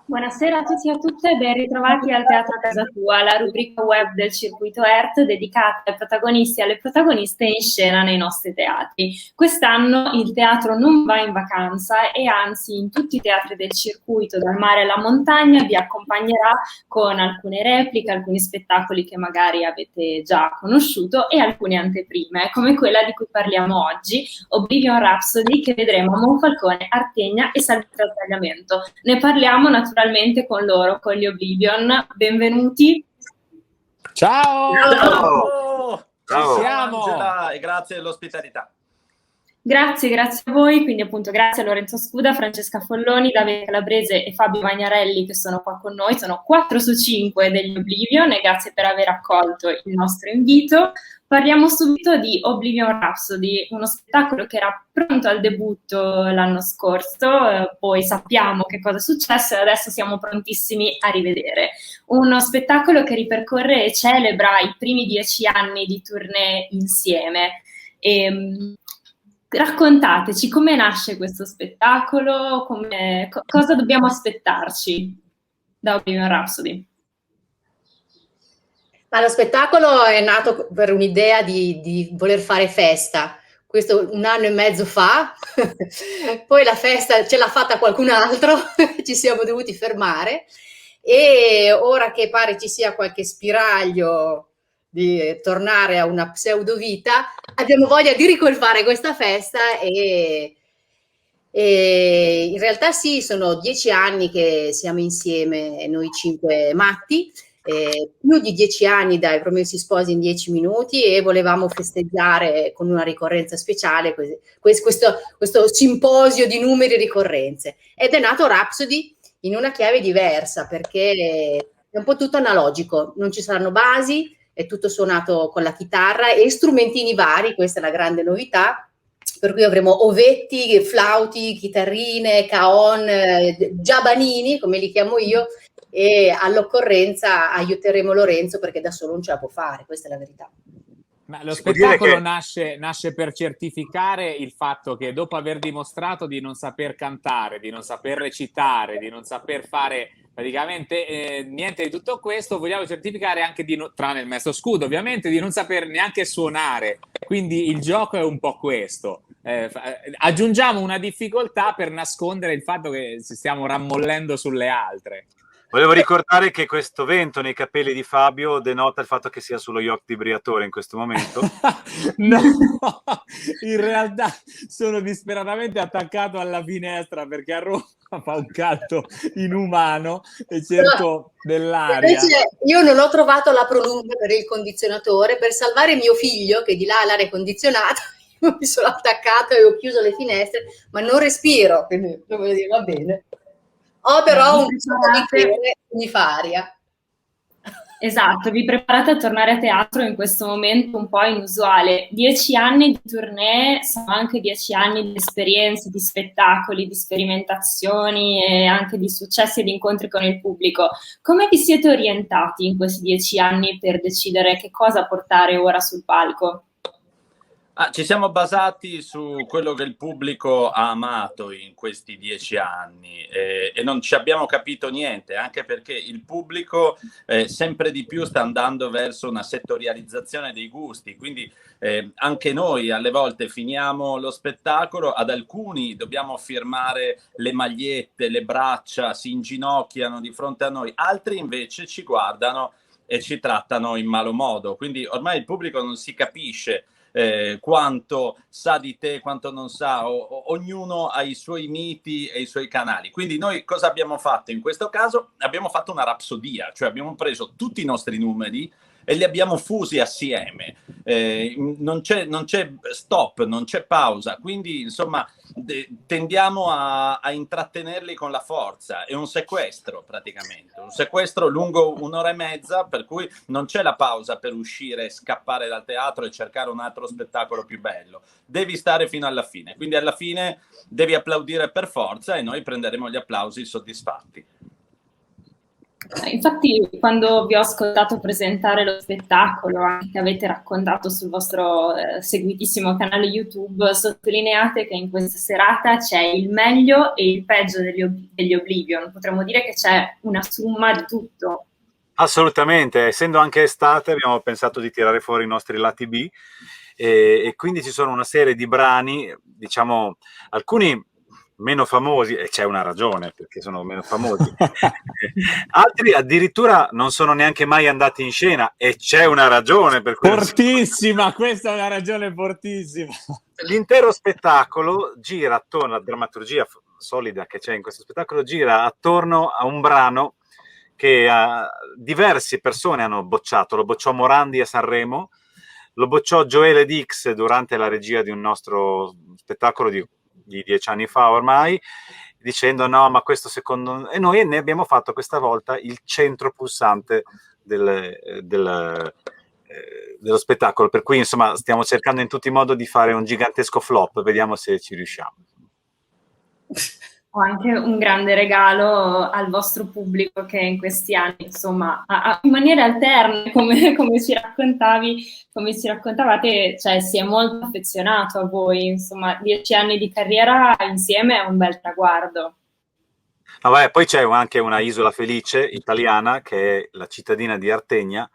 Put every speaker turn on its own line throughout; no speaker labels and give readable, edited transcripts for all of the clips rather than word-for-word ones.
Buonasera a tutti e a tutte, ben ritrovati al Teatro a Casa Tua, la rubrica web del Circuito ERT dedicata ai protagonisti e alle protagoniste in scena nei nostri teatri. Quest'anno il teatro non va in vacanza e anzi in tutti i teatri del circuito, dal mare alla montagna, vi accompagnerà con alcune repliche, alcuni spettacoli che magari avete già conosciuto e alcune anteprime, come quella di cui parliamo oggi, Oblivion Rhapsody, che vedremo a Monfalcone, Artegna e Salvezza al Tagliamento. Ne parliamo naturalmente con loro, con gli Oblivion. Benvenuti.
Ciao!
Ciao!
Ci siamo!
Angela, e grazie dell'ospitalità.
Grazie a voi, quindi appunto grazie a Lorenzo Scuda, Francesca Folloni, Davide Calabrese e Fabio Magnarelli che sono qua con noi, sono 4 su 5 degli Oblivion e grazie per aver accolto il nostro invito. Parliamo subito di Oblivion Rhapsody, uno spettacolo che era pronto al debutto l'anno scorso, poi sappiamo che cosa è successo e adesso siamo prontissimi a rivedere. Uno spettacolo che ripercorre e celebra i primi 10 anni di tournée insieme. Raccontateci come nasce questo spettacolo, cosa dobbiamo aspettarci da Oblivion Rhapsody.
Ma lo spettacolo è nato per un'idea di voler fare festa, questo 1 anno e mezzo fa, poi la festa ce l'ha fatta qualcun altro, ci siamo dovuti fermare e ora che pare ci sia qualche spiraglio di tornare a una pseudovita, abbiamo voglia di ricolfare questa festa e in realtà sì, sono 10 anni che siamo insieme, noi 5 matti, più di 10 anni dai Promessi Sposi in 10 minuti e volevamo festeggiare con una ricorrenza speciale questo simposio di numeri e ricorrenze. Ed è nato Rhapsody in una chiave diversa perché è un po' tutto analogico, non ci saranno basi, è tutto suonato con la chitarra e strumentini vari, questa è la grande novità, per cui avremo ovetti, flauti, chitarrine, cajon, giabanini, come li chiamo io, e all'occorrenza aiuteremo Lorenzo perché da solo non ce la può fare, questa è la verità.
Ma lo spettacolo nasce per certificare il fatto che dopo aver dimostrato di non saper cantare, di non saper recitare, di non saper fare praticamente niente di tutto questo, vogliamo certificare anche tranne il maestro Scudo ovviamente, di non saper neanche suonare. Quindi il gioco è un po' questo. Aggiungiamo una difficoltà per nascondere il fatto che ci stiamo rammollendo sulle altre.
Volevo ricordare che questo vento nei capelli di Fabio denota il fatto che sia sullo yacht di Briatore in questo momento.
No, in realtà sono disperatamente attaccato alla finestra perché a Roma fa un caldo inumano e cerco dell'aria.
Invece io non ho trovato la prolunga per il condizionatore, per salvare mio figlio che di là ha l'aria condizionata, io mi sono attaccato e ho chiuso le finestre, ma non respiro, quindi va bene. Ho però un mi fa aria.
Esatto, vi preparate a tornare a teatro in questo momento un po' inusuale. 10 anni di tournée sono anche 10 anni di esperienze, di spettacoli, di sperimentazioni e anche di successi e di incontri con il pubblico. Come vi siete orientati in questi 10 anni per decidere che cosa portare ora sul palco?
Ci siamo basati su quello che il pubblico ha amato in questi 10 anni e non ci abbiamo capito niente, anche perché il pubblico sempre di più sta andando verso una settorializzazione dei gusti, quindi anche noi alle volte finiamo lo spettacolo, ad alcuni dobbiamo firmare le magliette, le braccia, si inginocchiano di fronte a noi, altri invece ci guardano e ci trattano in malo modo, quindi ormai il pubblico non si capisce quanto sa di te, quanto non sa, ognuno ha i suoi miti e i suoi canali. Quindi noi cosa abbiamo fatto in questo caso? Abbiamo fatto una rapsodia, cioè abbiamo preso tutti i nostri numeri e li abbiamo fusi assieme. Non c'è stop, non c'è pausa, quindi insomma tendiamo a intrattenerli con la forza. È un sequestro praticamente, un sequestro lungo 1 ora e mezza, per cui non c'è la pausa per uscire, scappare dal teatro e cercare un altro spettacolo più bello. Devi stare fino alla fine, quindi alla fine devi applaudire per forza e noi prenderemo gli applausi soddisfatti.
Infatti, quando vi ho ascoltato presentare lo spettacolo, anche che avete raccontato sul vostro seguitissimo canale YouTube, sottolineate che in questa serata c'è il meglio e il peggio degli Oblivion. Potremmo dire che c'è una somma di tutto.
Assolutamente, essendo anche estate abbiamo pensato di tirare fuori i nostri lati B e quindi ci sono una serie di brani, diciamo, alcuni meno famosi, e c'è una ragione perché sono meno famosi, altri addirittura non sono neanche mai andati in scena e c'è una ragione per questo.
Fortissima, questa è una ragione fortissima.
L'intero spettacolo gira attorno alla drammaturgia solida che c'è in questo spettacolo, gira attorno a un brano che diverse persone hanno bocciato. Lo bocciò Morandi a Sanremo, lo bocciò Joele Dix durante la regia di un nostro spettacolo di 10 anni fa ormai, dicendo no, ma questo secondo... E noi ne abbiamo fatto questa volta il centro pulsante dello spettacolo, per cui insomma stiamo cercando in tutti i modi di fare un gigantesco flop, vediamo se ci riusciamo.
O anche un grande regalo al vostro pubblico che in questi anni, insomma, in maniera alterna, come ci raccontavate, cioè si è molto affezionato a voi, insomma, 10 anni di carriera insieme è un bel traguardo.
Vabbè, poi c'è anche una isola felice italiana che è la cittadina di Artegna,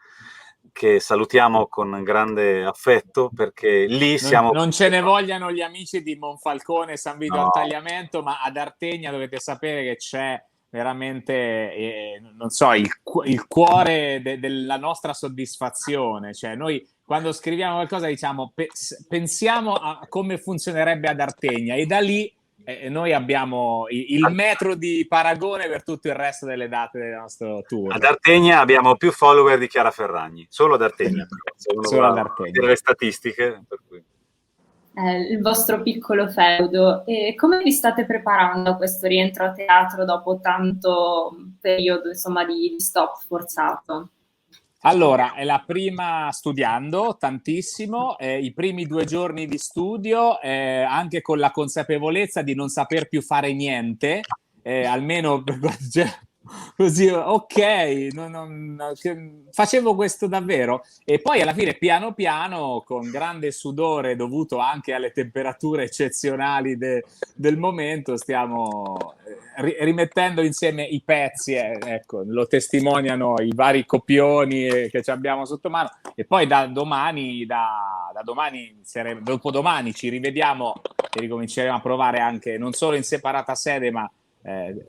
che salutiamo con grande affetto perché lì siamo...
Non ce ne vogliano gli amici di Monfalcone e San Vito al Tagliamento, ma ad Artegna dovete sapere che c'è veramente, non so, il cuore della nostra soddisfazione. Cioè noi quando scriviamo qualcosa diciamo pensiamo a come funzionerebbe ad Artegna e da lì noi abbiamo il metro di paragone per tutto il resto delle date del nostro tour.
Ad Artegna abbiamo più follower di Chiara Ferragni, solo ad Artegna.
Solo ad Artegna.
Le statistiche. Per cui.
Il vostro piccolo feudo. E come vi state preparando a questo rientro a teatro dopo tanto periodo, insomma, di stop forzato?
Allora, è la prima studiando tantissimo, i primi 2 giorni di studio, anche con la consapevolezza di non saper più fare niente, almeno così, ok, facevo questo davvero. E poi alla fine, piano piano, con grande sudore dovuto anche alle temperature eccezionali del momento, stiamo rimettendo insieme i pezzi, ecco, lo testimoniano i vari copioni che ci abbiamo sotto mano. E poi da domani, dopodomani ci rivediamo e ricominceremo a provare anche non solo in separata sede, ma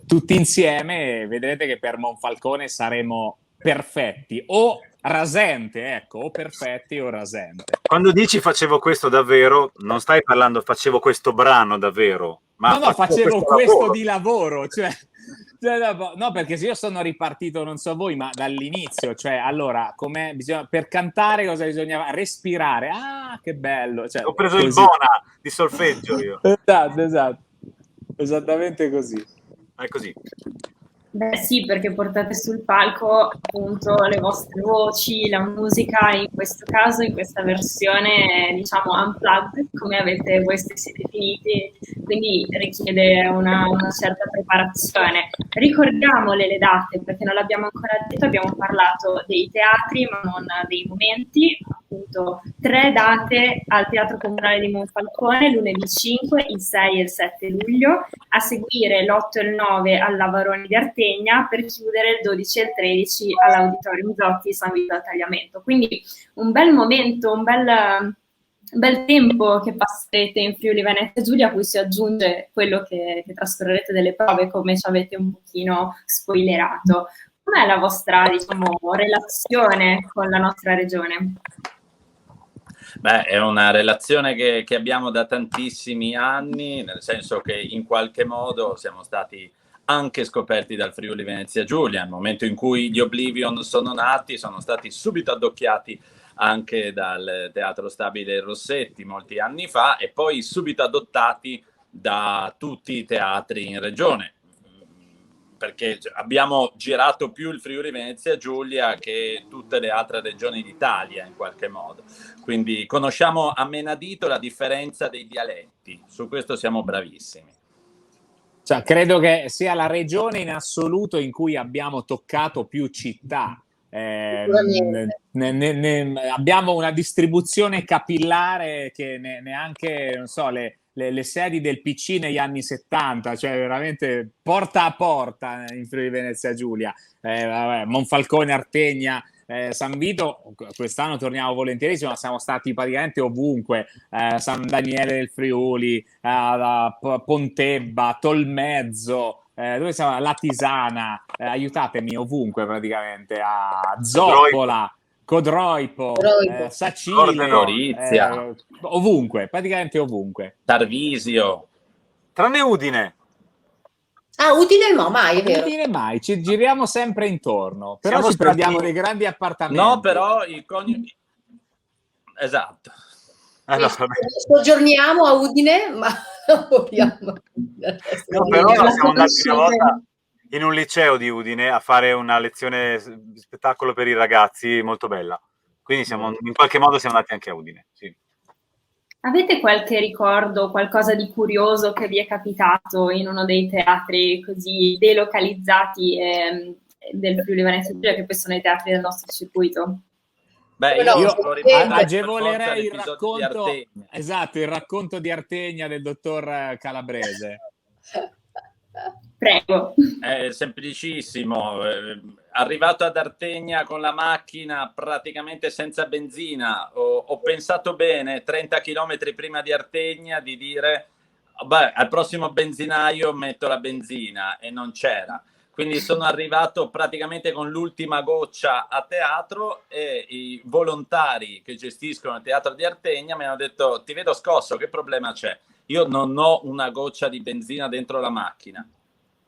tutti insieme. Vedrete che per Monfalcone saremo perfetti o rasente, ecco, o perfetti o rasente.
Quando dici facevo questo davvero, non stai parlando facevo questo brano davvero, ma
no, facevo questo di lavoro, cioè no, perché se io sono ripartito, non so voi, ma dall'inizio, cioè allora, per cantare cosa bisognava? Respirare, che bello. Cioè,
ho preso così. Il Bona di solfeggio io.
Esatto, esattamente così.
È così.
Beh sì, perché portate sul palco appunto le vostre voci, la musica, in questo caso, in questa versione diciamo unplugged, come avete voi stessi definiti, quindi richiede una certa preparazione. Ricordiamole le date, perché non l'abbiamo ancora detto, abbiamo parlato dei teatri ma non dei momenti, appunto 3 date al Teatro Comunale di Monfalcone, lunedì 5, il 6 e il 7 luglio, a seguire l'8 e il 9 all'Avarone di Artegna, per chiudere il 12 e il 13 all'Auditorium Zotti San Vito al Tagliamento. Quindi un bel momento, un bel tempo che passerete in Friuli Venezia Giulia, a cui si aggiunge quello che trascorrerete delle prove, come ci avete un pochino spoilerato. Com'è la vostra, diciamo, relazione con la nostra regione?
Beh, è una relazione che abbiamo da tantissimi anni, nel senso che in qualche modo siamo stati anche scoperti dal Friuli Venezia Giulia. Nel momento in cui gli Oblivion sono nati, sono stati subito addocchiati anche dal Teatro Stabile Rossetti molti anni fa e poi subito adottati da tutti i teatri in regione, perché abbiamo girato più il Friuli Venezia Giulia che tutte le altre regioni d'Italia in qualche modo, quindi conosciamo a menadito la differenza dei dialetti, su questo siamo bravissimi.
Cioè, credo che sia la regione in assoluto in cui abbiamo toccato più città. Abbiamo una distribuzione capillare che neanche, non so, le sedi del PC negli anni 70, cioè veramente porta a porta in Friuli Venezia Giulia. Monfalcone, Artegna, San Vito, quest'anno torniamo volentierissimo, ma siamo stati praticamente ovunque, San Daniele del Friuli, Pontebba, Tolmezzo, dove siamo? La Tisana, aiutatemi, ovunque praticamente, a Zoppola, Codroipo, Sacile, ovunque, praticamente ovunque.
Tarvisio.
Tranne Udine.
Udine no, mai, è vero.
Udine mai, ci giriamo sempre intorno, però ci prendiamo dei grandi appartamenti.
No, però il coniuge... Esatto.
Allora,
soggiorniamo a Udine, ma non vogliamo.
No, però siamo andati una volta in un liceo di Udine a fare una lezione di spettacolo per i ragazzi molto bella. Quindi in qualche modo siamo andati anche a Udine. Sì.
Avete qualche ricordo, qualcosa di curioso che vi è capitato in uno dei teatri così delocalizzati del Friuli Venezia Giulia, che poi sono i teatri del nostro circuito?
Beh, io agevolerei il racconto, esatto, il racconto di Artegna del dottor Calabrese.
Prego.
È semplicissimo. Arrivato ad Artegna con la macchina praticamente senza benzina, ho pensato bene 30 chilometri prima di Artegna di dire al prossimo benzinaio metto la benzina, e non c'era. Quindi sono arrivato praticamente con l'ultima goccia a teatro, e i volontari che gestiscono il teatro di Artegna mi hanno detto: ti vedo scosso, che problema c'è? Io non ho una goccia di benzina dentro la macchina.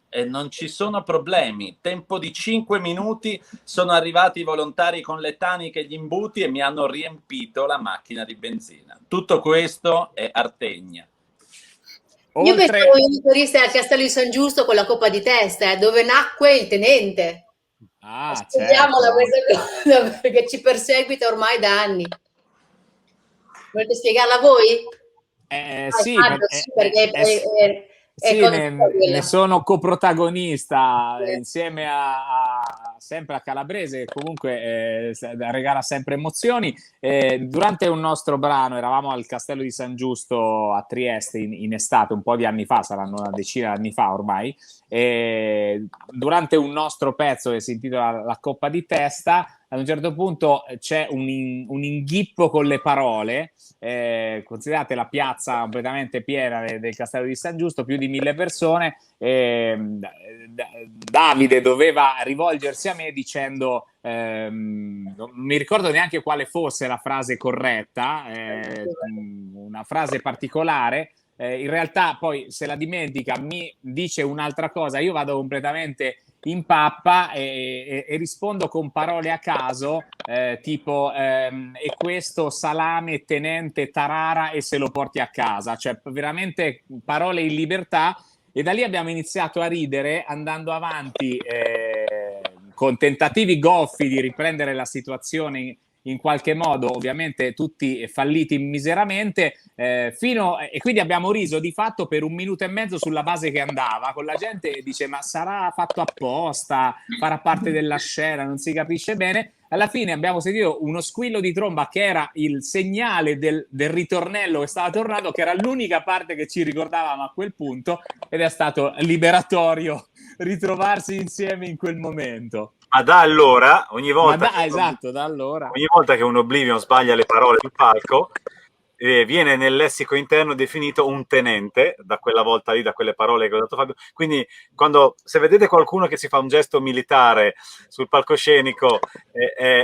E non ci sono problemi. Tempo di 5 minuti sono arrivati i volontari con le taniche e gli imbuti e mi hanno riempito la macchina di benzina. Tutto questo è Artegna.
Io pensavo ai turisti al Castello di San Giusto con la coppa di testa, dove nacque il tenente. Spieghiamola questa cosa, perché ci perseguita ormai da anni. Volete spiegarla voi?
Sì, ne sono coprotagonista insieme sempre a Calabrese, comunque regala sempre emozioni. Durante un nostro brano eravamo al Castello di San Giusto a Trieste in estate, un po' di anni fa, saranno una decina di anni fa ormai, durante un nostro pezzo che si intitola La coppa di testa, ad un certo punto c'è un inghippo con le parole. Considerate la piazza completamente piena del Castello di San Giusto, più di 1000 persone. Davide doveva rivolgersi a me dicendo, non mi ricordo neanche quale fosse la frase corretta, una frase particolare. In realtà poi se la dimentica, mi dice un'altra cosa, io vado completamente in pappa e rispondo con parole a caso, tipo e questo salame tenente tarara e se lo porti a casa, cioè veramente parole in libertà. E da lì abbiamo iniziato a ridere, andando avanti con tentativi goffi di riprendere la situazione in qualche modo, ovviamente tutti falliti miseramente, e quindi abbiamo riso di fatto per 1 minuto e mezzo sulla base che andava, con la gente che dice ma sarà fatto apposta, farà parte della scena, non si capisce bene. Alla fine abbiamo sentito uno squillo di tromba che era il segnale del ritornello che stava tornando, che era l'unica parte che ci ricordavamo a quel punto, ed è stato liberatorio ritrovarsi insieme in quel momento.
Ma da allora, ogni volta ogni volta che un Oblivion sbaglia le parole sul palco, viene nel lessico interno definito un tenente, da quella volta lì, da quelle parole che ho dato Fabio. Quindi se vedete qualcuno che si fa un gesto militare sul palcoscenico,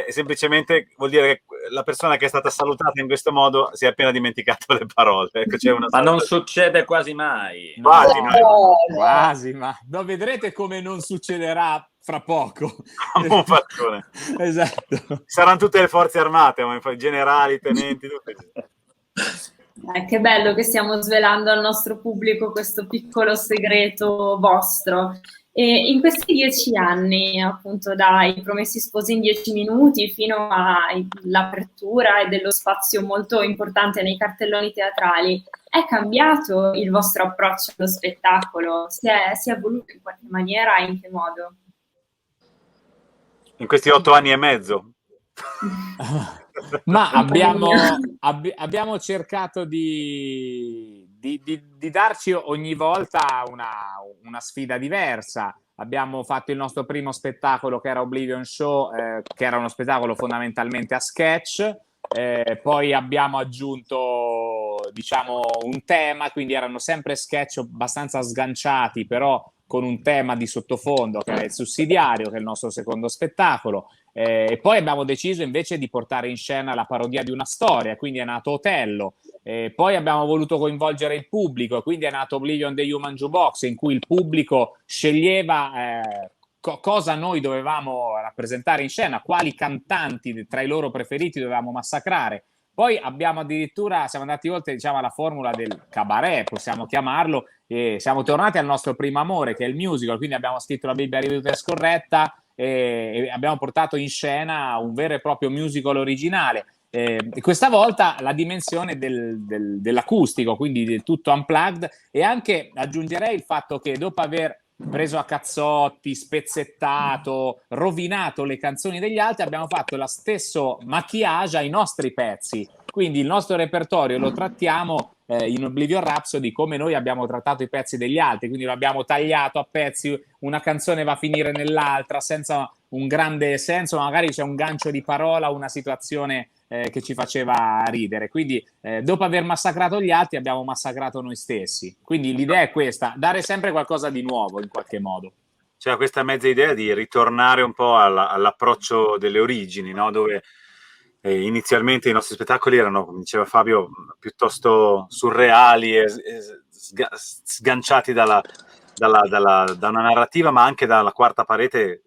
semplicemente vuol dire che la persona che è stata salutata in questo modo si è appena dimenticato le parole. Ecco,
ma non succede quasi mai.
Quasi, ma no, vedrete come non succederà fra poco. Esatto.
Saranno tutte le forze armate, generali, tenenti, tutti.
Che bello che stiamo svelando al nostro pubblico questo piccolo segreto vostro. E in questi 10 anni, appunto, dai Promessi Sposi in 10 minuti fino all'apertura e dello spazio molto importante nei cartelloni teatrali, è cambiato il vostro approccio allo spettacolo? Si è evoluto in qualche maniera? In che modo?
In questi 8 anni e mezzo?
Ma abbiamo cercato di darci ogni volta una sfida diversa. Abbiamo fatto il nostro primo spettacolo, che era Oblivion Show, che era uno spettacolo fondamentalmente a sketch. Poi abbiamo aggiunto, diciamo, un tema, quindi erano sempre sketch abbastanza sganciati, però con un tema di sottofondo, che è il Sussidiario, che è il nostro secondo spettacolo. E poi abbiamo deciso invece di portare in scena la parodia di una storia, quindi è nato Otello. Poi abbiamo voluto coinvolgere il pubblico, quindi è nato Oblivion The Human Jukebox, in cui il pubblico sceglieva cosa noi dovevamo rappresentare in scena, quali cantanti tra i loro preferiti dovevamo massacrare. Poi siamo andati oltre, diciamo, alla formula del cabaret, possiamo chiamarlo, e siamo tornati al nostro primo amore, che è il musical, quindi abbiamo scritto La Bibbia riveduta e scorretta, e abbiamo portato in scena un vero e proprio musical originale. E questa volta la dimensione dell'acustico, quindi del tutto unplugged, e anche aggiungerei il fatto che dopo aver preso a cazzotti, spezzettato, rovinato le canzoni degli altri, abbiamo fatto lo stesso maquillage ai nostri pezzi. Quindi il nostro repertorio lo trattiamo in Oblivion Rhapsody come noi abbiamo trattato i pezzi degli altri, quindi lo abbiamo tagliato a pezzi, una canzone va a finire nell'altra senza un grande senso, magari c'è un gancio di parola, una situazione che ci faceva ridere. Quindi dopo aver massacrato gli altri abbiamo massacrato noi stessi. Quindi l'idea è questa, dare sempre qualcosa di nuovo in qualche modo.
C'è questa mezza idea di ritornare un po' all'approccio delle origini, no? Dove inizialmente i nostri spettacoli erano, come diceva Fabio, piuttosto surreali e sganciati da una narrativa, ma anche dalla quarta parete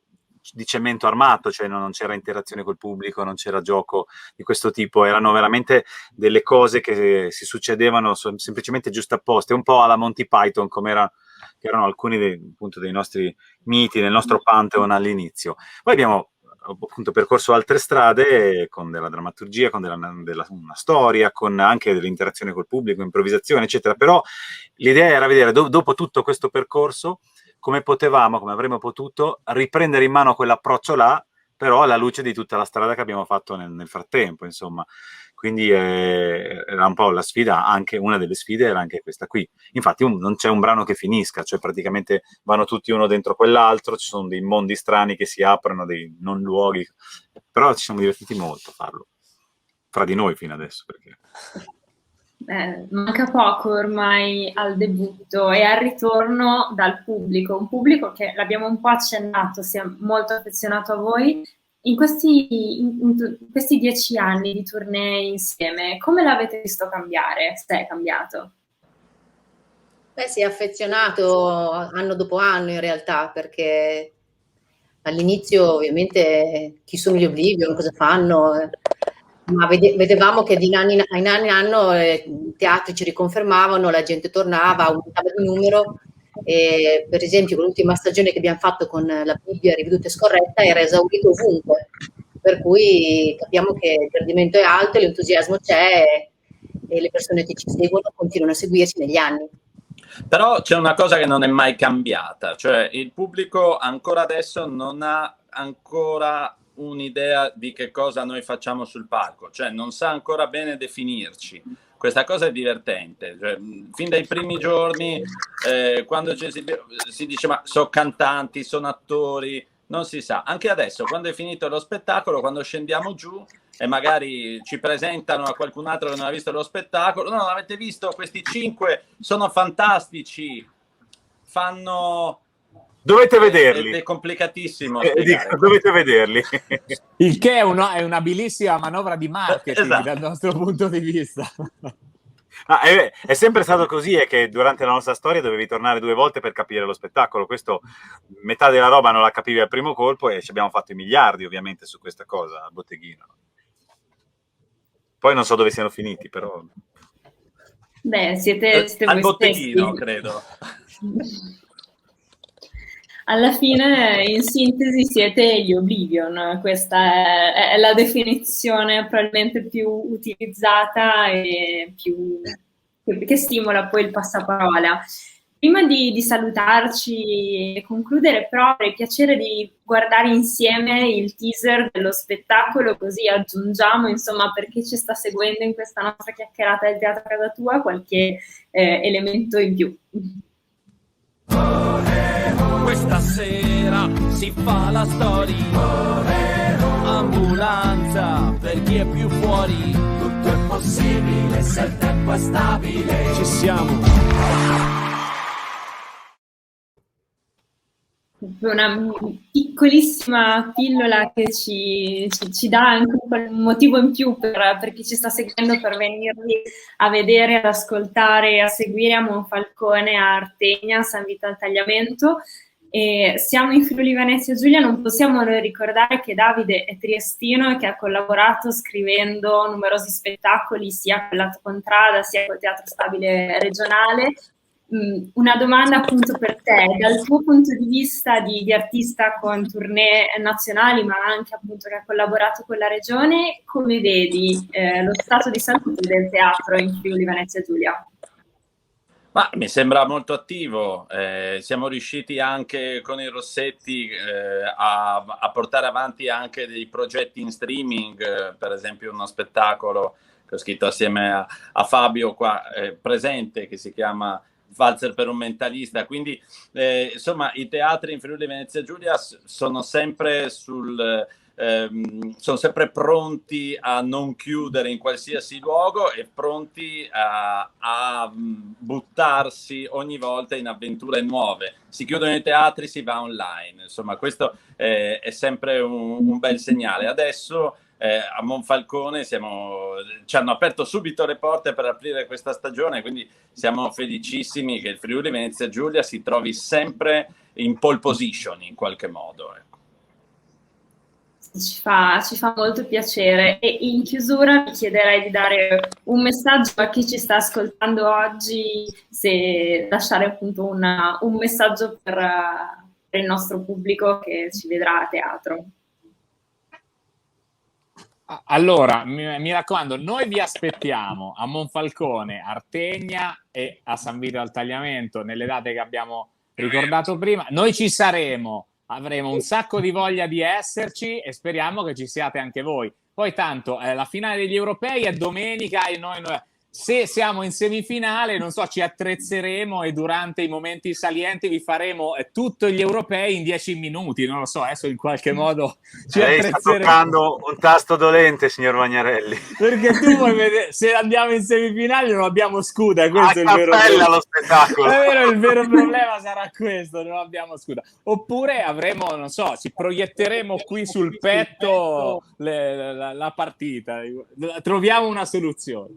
di cemento armato, cioè non c'era interazione col pubblico, non c'era gioco di questo tipo, erano veramente delle cose che si succedevano semplicemente giustapposte, un po' alla Monty Python, che erano alcuni appunto, dei nostri miti, del nostro Pantheon all'inizio. Poi abbiamo appunto percorso altre strade con della drammaturgia, con una storia, con anche dell'interazione col pubblico, improvvisazione, eccetera. Però l'idea era vedere dopo tutto questo percorso come avremmo potuto riprendere in mano quell'approccio là, però alla luce di tutta la strada che abbiamo fatto nel frattempo, insomma. Quindi era un po' la sfida, anche una delle sfide era anche questa qui. Infatti non c'è un brano che finisca, cioè praticamente vanno tutti uno dentro quell'altro, ci sono dei mondi strani che si aprono, dei non luoghi, però ci siamo divertiti molto a farlo, fra di noi fino adesso. Perché...
manca poco ormai al debutto e al ritorno dal pubblico, un pubblico che l'abbiamo un po' accennato, si è molto affezionato a voi. In questi 10 anni di tournée insieme, come l'avete visto cambiare? Se è cambiato?
Beh, si è affezionato anno dopo anno in realtà, perché all'inizio ovviamente chi sono gli Oblivion, cosa fanno, ma vedevamo che di anno in anno i teatri ci riconfermavano, la gente tornava, aumentava il numero. E, per esempio, l'ultima stagione che abbiamo fatto con La Bibbia riveduta e scorretta era esaurito ovunque, per cui capiamo che il gradimento è alto, l'entusiasmo c'è e le persone che ci seguono continuano a seguirci negli anni.
Però c'è una cosa che non è mai cambiata, cioè il pubblico ancora adesso non ha ancora un'idea di che cosa noi facciamo sul palco, cioè non sa ancora bene definirci. Questa cosa è divertente, cioè, fin dai primi giorni quando si dice ma sono cantanti, sono attori, non si sa. Anche adesso, quando è finito lo spettacolo, quando scendiamo giù e magari ci presentano a qualcun altro che non ha visto lo spettacolo, no, avete visto, questi 5 sono fantastici, fanno...
Dovete vederli.
È complicatissimo.
Dovete vederli.
Il che è una abilissima manovra di marketing, esatto, dal nostro punto di vista.
È sempre stato così, è che durante la nostra storia dovevi tornare 2 volte per capire lo spettacolo. Questo, metà della roba non la capivi al primo colpo e ci abbiamo fatto i miliardi ovviamente su questa cosa al botteghino. Poi non so dove siano finiti, però...
Beh, siete
al
voi
botteghino,
stessi.
Credo.
alla fine, in sintesi, siete gli Oblivion. Questa è la definizione probabilmente più utilizzata e che stimola poi il passaparola. Prima di salutarci e concludere, però avrei piacere di guardare insieme il teaser dello spettacolo, così aggiungiamo, insomma, per chi ci sta seguendo in questa nostra chiacchierata del Teatro a Casa Tua, qualche elemento in più.
Questa sera si fa la storia, ambulanza per chi è più fuori. Tutto è possibile se il tempo è stabile. Ci siamo.
Una piccolissima pillola che ci dà anche un motivo in più per chi ci sta seguendo, per venirvi a vedere, ad ascoltare, a seguire a Monfalcone, a Artegna, a San Vito al Tagliamento. E siamo in Friuli Venezia Giulia, non possiamo non ricordare che Davide è triestino e che ha collaborato scrivendo numerosi spettacoli sia con Lato Contrada sia col Teatro Stabile Regionale. Una domanda appunto per te, dal tuo punto di vista di artista con tournée nazionali, ma anche appunto che ha collaborato con la regione, come vedi lo stato di salute del teatro in Friuli Venezia Giulia?
Ma mi sembra molto attivo, siamo riusciti anche con i Rossetti a portare avanti anche dei progetti in streaming, per esempio uno spettacolo che ho scritto assieme a Fabio qua presente, che si chiama Valzer per un mentalista. Quindi insomma i teatri in Friuli Venezia Giulia sono sempre sono sempre pronti a non chiudere in qualsiasi luogo e pronti a buttarsi ogni volta in avventure nuove. Si chiudono i teatri, si va online, insomma questo è sempre un bel segnale. Adesso a Monfalcone ci hanno aperto subito le porte per aprire questa stagione, quindi siamo felicissimi che il Friuli Venezia Giulia si trovi sempre in pole position in qualche modo.
Ci fa molto piacere. E in chiusura vi chiederei di dare un messaggio a chi ci sta ascoltando oggi, se lasciare appunto un messaggio per il nostro pubblico che ci vedrà a teatro.
Allora, mi raccomando, noi vi aspettiamo a Monfalcone, Artegna e a San Vito al Tagliamento nelle date che abbiamo ricordato prima. Noi ci saremo, avremo un sacco di voglia di esserci e speriamo che ci siate anche voi. Poi tanto la finale degli europei è domenica e noi se siamo in semifinale, non so, ci attrezzeremo e durante i momenti salienti vi faremo tutti gli europei in 10 minuti, non lo so, adesso in qualche modo ci attrezzeremo.
Sta toccando un tasto dolente, signor Vagnarelli.
Perché tu vuoi vedere, se andiamo in semifinale non abbiamo scuda, questo è il vero
problema. Lo spettacolo.
È vero, il vero problema sarà questo, non abbiamo scuda. Oppure avremo, non so, ci proietteremo qui sul petto la partita, troviamo una soluzione.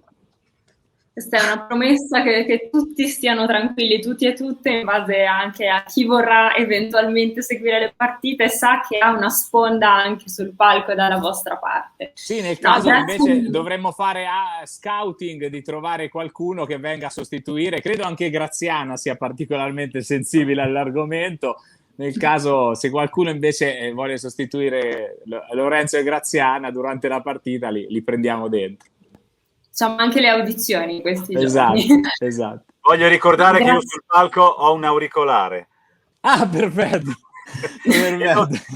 Questa è una promessa che tutti stiano tranquilli, tutti e tutte, in base anche a chi vorrà eventualmente seguire le partite, sa che ha una sponda anche sul palco dalla vostra parte.
Sì, nel caso invece dovremmo fare scouting di trovare qualcuno che venga a sostituire. Credo anche Graziana sia particolarmente sensibile all'argomento. Nel caso, se qualcuno invece vuole sostituire Lorenzo e Graziana durante la partita, li prendiamo dentro.
Facciamo anche le audizioni questi giorni.
Esatto.
Voglio ricordare che io sul palco ho un auricolare.
Ah, perfetto.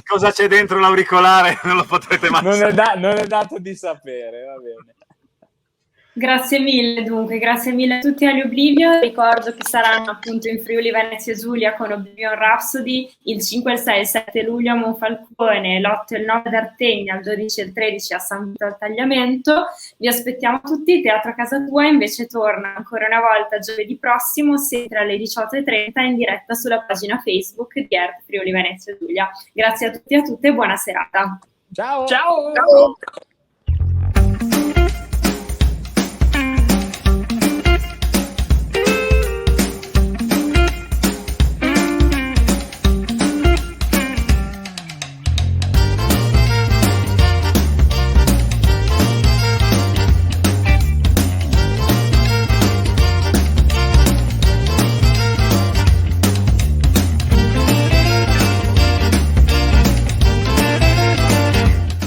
Cosa c'è dentro l'auricolare? Non lo potrete mai sapere.
Non è dato di sapere, va bene.
Grazie mille dunque, grazie mille a tutti agli Oblivion. Ricordo che saranno appunto in Friuli Venezia Giulia con Oblivion Rhapsody il 5, il 6 e il 7 luglio a Monfalcone, l'8 e il 9 ad Artegna, il 12 e il 13 a San Vito al Tagliamento. Vi aspettiamo tutti. Teatro a Casa Tua invece torna ancora una volta giovedì prossimo, sempre alle 18:30 in diretta sulla pagina Facebook di ERT Friuli Venezia Giulia. Grazie a tutti e a tutte e buona serata.
Ciao!
Ciao!